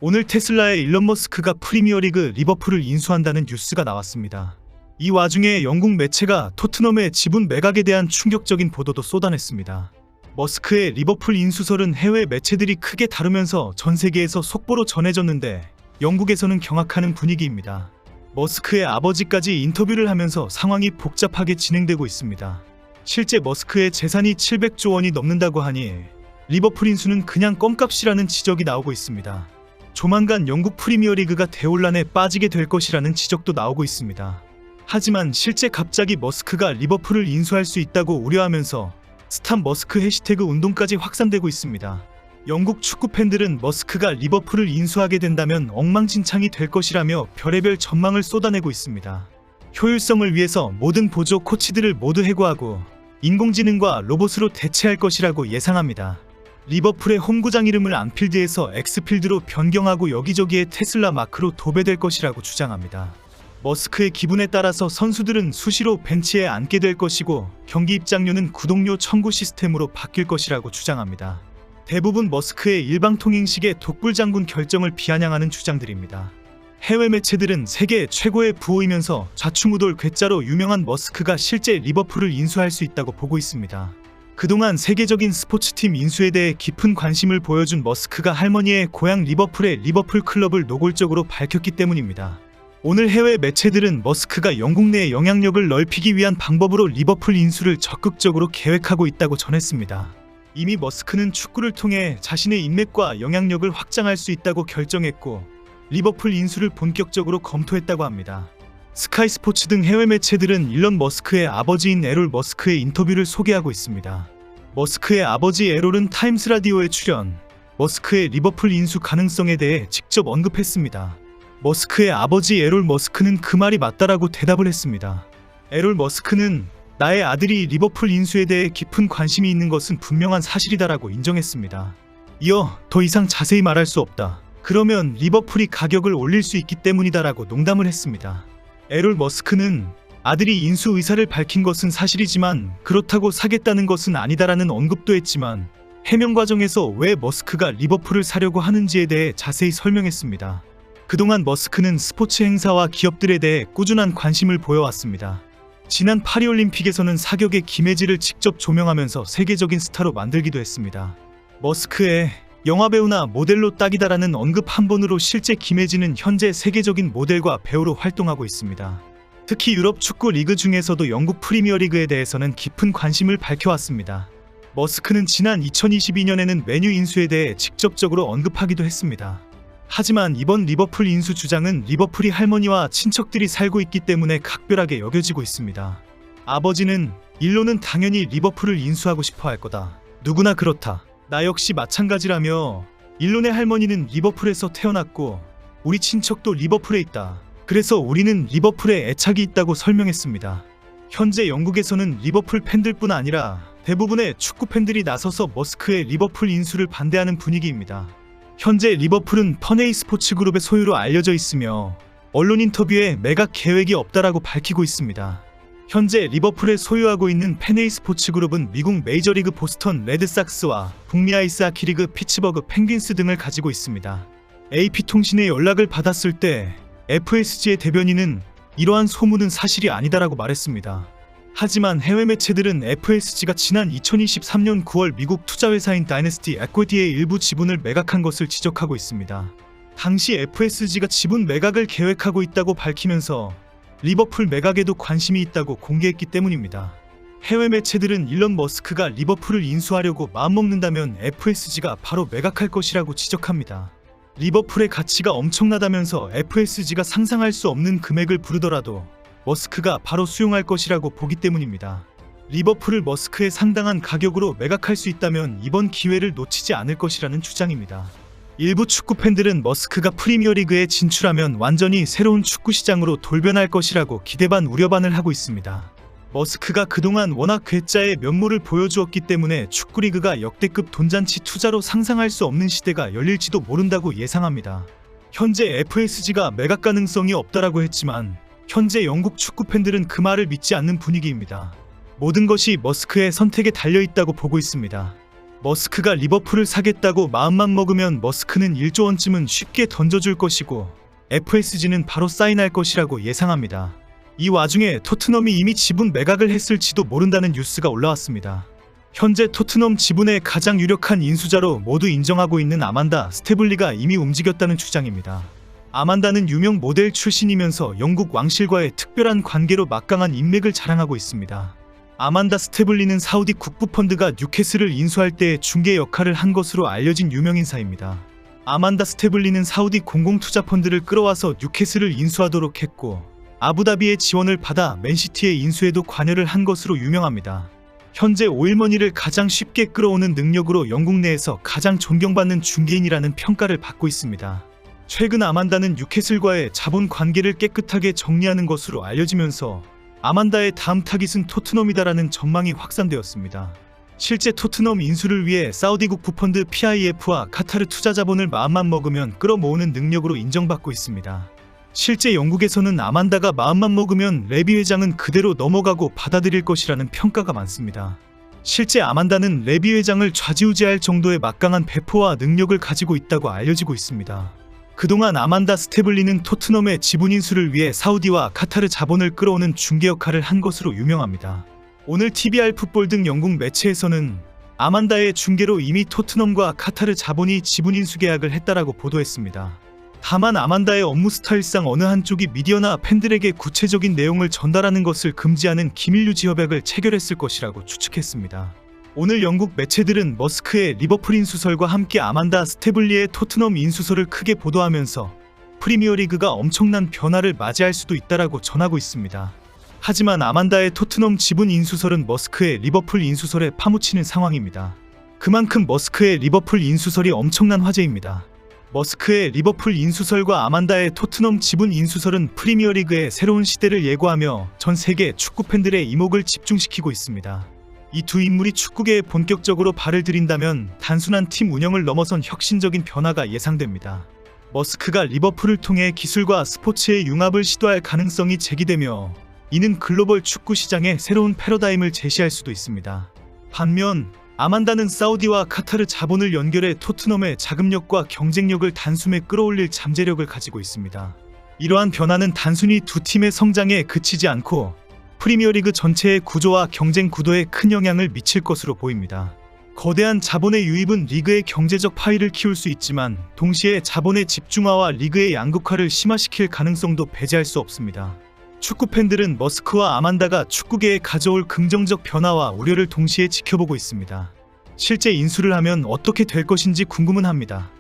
오늘 테슬라의 일론 머스크가 프리미어리그 리버풀을 인수한다는 뉴스가 나왔습니다. 이 와중에 영국 매체가 토트넘의 지분 매각에 대한 충격적인 보도도 쏟아냈습니다. 머스크의 리버풀 인수설은 해외 매체들이 크게 다루면서 전 세계에서 속보로 전해졌는데 영국에서는 경악하는 분위기입니다. 머스크의 아버지까지 인터뷰를 하면서 상황이 복잡하게 진행되고 있습니다. 실제 머스크의 재산이 700조 원이 넘는다고 하니 리버풀 인수는 그냥 껌값이라는 지적이 나오고 있습니다. 조만간 영국 프리미어리그가 대혼란에 빠지게 될 것이라는 지적도 나오고 있습니다. 하지만 실제 갑자기 머스크가 리버풀을 인수할 수 있다고 우려하면서 스탑 머스크 해시태그 운동까지 확산되고 있습니다. 영국 축구 팬들은 머스크가 리버풀을 인수하게 된다면 엉망진창이 될 것이라며 별의별 전망을 쏟아내고 있습니다. 효율성을 위해서 모든 보조 코치들을 모두 해고하고 인공지능과 로봇으로 대체할 것이라고 예상합니다. 리버풀의 홈구장 이름을 안필드에서 엑스필드로 변경하고 여기저기에 테슬라 마크로 도배될 것이라고 주장합니다. 머스크의 기분에 따라서 선수들은 수시로 벤치에 앉게 될 것이고 경기 입장료는 구독료 청구 시스템으로 바뀔 것이라고 주장합니다. 대부분 머스크의 일방통행식의 독불장군 결정을 비아냥하는 주장들입니다. 해외 매체들은 세계 최고의 부호이면서 좌충우돌 괴짜로 유명한 머스크가 실제 리버풀을 인수할 수 있다고 보고 있습니다. 그동안 세계적인 스포츠팀 인수에 대해 깊은 관심을 보여준 머스크가 할머니의 고향 리버풀의 리버풀 클럽을 노골적으로 밝혔기 때문입니다. 오늘 해외 매체들은 머스크가 영국 내 영향력을 넓히기 위한 방법으로 리버풀 인수를 적극적으로 계획하고 있다고 전했습니다. 이미 머스크는 축구를 통해 자신의 인맥과 영향력을 확장할 수 있다고 결정했고 리버풀 인수를 본격적으로 검토했다고 합니다. 스카이 스포츠 등 해외 매체들은 일론 머스크의 아버지인 에롤 머스크의 인터뷰를 소개하고 있습니다. 머스크의 아버지 에롤은 타임스 라디오에 출연, 머스크의 리버풀 인수 가능성에 대해 직접 언급했습니다. 머스크의 아버지 에롤 머스크는 그 말이 맞다라고 대답을 했습니다. 에롤 머스크는 나의 아들이 리버풀 인수에 대해 깊은 관심이 있는 것은 분명한 사실이다라고 인정했습니다. 이어 더 이상 자세히 말할 수 없다. 그러면 리버풀이 가격을 올릴 수 있기 때문이다라고 농담을 했습니다. 에롤 머스크는 아들이 인수 의사를 밝힌 것은 사실이지만 그렇다고 사겠다는 것은 아니다라는 언급도 했지만 해명 과정에서 왜 머스크가 리버풀을 사려고 하는지에 대해 자세히 설명했습니다. 그동안 머스크는 스포츠 행사와 기업들에 대해 꾸준한 관심을 보여왔습니다. 지난 파리올림픽에서는 사격의 김혜지를 직접 조명하면서 세계적인 스타로 만들기도 했습니다. 머스크의 영화배우나 모델로 딱이다라는 언급 한 번으로 실제 김혜지는 현재 세계적인 모델과 배우로 활동하고 있습니다. 특히 유럽 축구 리그 중에서도 영국 프리미어리그에 대해서는 깊은 관심을 밝혀왔습니다. 머스크는 지난 2022년에는 메뉴 인수에 대해 직접적으로 언급하기도 했습니다. 하지만 이번 리버풀 인수 주장은 리버풀이 할머니와 친척들이 살고 있기 때문에 각별하게 여겨지고 있습니다. 아버지는 일론은 당연히 리버풀을 인수하고 싶어 할 거다. 누구나 그렇다. 나 역시 마찬가지라며 일론의 할머니는 리버풀에서 태어났고 우리 친척도 리버풀에 있다. 그래서 우리는 리버풀에 애착이 있다고 설명했습니다. 현재 영국에서는 리버풀 팬들뿐 아니라 대부분의 축구 팬들이 나서서 머스크의 리버풀 인수를 반대하는 분위기입니다. 현재 리버풀은 퍼네이 스포츠 그룹의 소유로 알려져 있으며 언론 인터뷰에 매각 계획이 없다라고 밝히고 있습니다. 현재 리버풀에 소유하고 있는 페네이 스포츠 그룹은 미국 메이저리그 보스턴 레드삭스와 북미 아이스하키리그 피츠버그 펭귄스 등을 가지고 있습니다. AP통신의 연락을 받았을 때 FSG의 대변인은 이러한 소문은 사실이 아니다라고 말했습니다. 하지만 해외 매체들은 FSG가 지난 2023년 9월 미국 투자회사인 다이내스티 에퀴티의 일부 지분을 매각한 것을 지적하고 있습니다. 당시 FSG가 지분 매각을 계획하고 있다고 밝히면서 리버풀 매각에도 관심이 있다고 공개했기 때문입니다. 해외 매체들은 일론 머스크가 리버풀을 인수하려고 마음먹는다면 FSG가 바로 매각할 것이라고 지적합니다. 리버풀의 가치가 엄청나다면서 FSG가 상상할 수 없는 금액을 부르더라도 머스크가 바로 수용할 것이라고 보기 때문입니다. 리버풀을 머스크의 상당한 가격으로 매각할 수 있다면 이번 기회를 놓치지 않을 것이라는 주장입니다. 일부 축구 팬들은 머스크가 프리미어리그에 진출하면 완전히 새로운 축구 시장으로 돌변할 것이라고 기대 반 우려 반을 하고 있습니다. 머스크가 그동안 워낙 괴짜의 면모를 보여주었기 때문에 축구리그가 역대급 돈잔치 투자로 상상할 수 없는 시대가 열릴지도 모른다고 예상합니다. 현재 FSG가 매각 가능성이 없다라고 했지만 현재 영국 축구 팬들은 그 말을 믿지 않는 분위기입니다. 모든 것이 머스크의 선택에 달려있다고 보고 있습니다. 머스크가 리버풀을 사겠다고 마음만 먹으면 머스크는 1조 원쯤은 쉽게 던져줄 것이고 FSG는 바로 사인할 것이라고 예상합니다. 이 와중에 토트넘이 이미 지분 매각을 했을지도 모른다는 뉴스가 올라왔습니다. 현재 토트넘 지분의 가장 유력한 인수자로 모두 인정하고 있는 아만다 스태블리가 이미 움직였다는 주장입니다. 아만다는 유명 모델 출신이면서 영국 왕실과의 특별한 관계로 막강한 인맥을 자랑하고 있습니다. 아만다 스태블리는 사우디 국부펀드가 뉴캐슬을 인수할 때 중개 역할을 한 것으로 알려진 유명인사입니다. 아만다 스태블리는 사우디 공공투자펀드를 끌어와서 뉴캐슬을 인수하도록 했고 아부다비의 지원을 받아 맨시티의 인수에도 관여를 한 것으로 유명합니다. 현재 오일머니를 가장 쉽게 끌어오는 능력으로 영국 내에서 가장 존경받는 중개인이라는 평가를 받고 있습니다. 최근 아만다는 뉴캐슬과의 자본 관계를 깨끗하게 정리하는 것으로 알려지면서 아만다의 다음 타깃은 토트넘이다라는 전망이 확산되었습니다. 실제 토트넘 인수를 위해 사우디국 부펀드 PIF와 카타르 투자 자본을 마음만 먹으면 끌어모으는 능력으로 인정받고 있습니다. 실제 영국에서는 아만다가 마음만 먹으면 레비 회장은 그대로 넘어가고 받아들일 것이라는 평가가 많습니다. 실제 아만다는 레비 회장을 좌지우지할 정도의 막강한 배포와 능력을 가지고 있다고 알려지고 있습니다. 그동안 아만다 스태블리는 토트넘의 지분 인수를 위해 사우디와 카타르 자본을 끌어오는 중개 역할을 한 것으로 유명합니다. 오늘 TVR 풋볼 등 영국 매체에서는 아만다의 중개로 이미 토트넘과 카타르 자본이 지분 인수 계약을 했다라고 보도했습니다. 다만 아만다의 업무 스타일상 어느 한쪽이 미디어나 팬들에게 구체적인 내용을 전달하는 것을 금지하는 기밀 유지 협약을 체결했을 것이라고 추측했습니다. 오늘 영국 매체들은 머스크의 리버풀 인수설과 함께 아만다 스태블리의 토트넘 인수설을 크게 보도하면서 프리미어리그가 엄청난 변화를 맞이할 수도 있다라고 전하고 있습니다. 하지만 아만다의 토트넘 지분 인수설은 머스크의 리버풀 인수설에 파묻히는 상황입니다. 그만큼 머스크의 리버풀 인수설이 엄청난 화제입니다. 머스크의 리버풀 인수설과 아만다의 토트넘 지분 인수설은 프리미어리그의 새로운 시대를 예고하며 전 세계 축구 팬들의 이목을 집중시키고 있습니다. 이 두 인물이 축구계에 본격적으로 발을 들인다면 단순한 팀 운영을 넘어선 혁신적인 변화가 예상됩니다. 머스크가 리버풀을 통해 기술과 스포츠의 융합을 시도할 가능성이 제기되며 이는 글로벌 축구 시장에 새로운 패러다임을 제시할 수도 있습니다. 반면 아만다는 사우디와 카타르 자본을 연결해 토트넘의 자금력과 경쟁력을 단숨에 끌어올릴 잠재력을 가지고 있습니다. 이러한 변화는 단순히 두 팀의 성장에 그치지 않고 프리미어리그 전체의 구조와 경쟁 구도에 큰 영향을 미칠 것으로 보입니다. 거대한 자본의 유입은 리그의 경제적 파이를 키울 수 있지만 동시에 자본의 집중화와 리그의 양극화를 심화시킬 가능성도 배제할 수 없습니다. 축구 팬들은 머스크와 아만다가 축구계에 가져올 긍정적 변화와 우려를 동시에 지켜보고 있습니다. 실제 인수를 하면 어떻게 될 것인지 궁금은 합니다.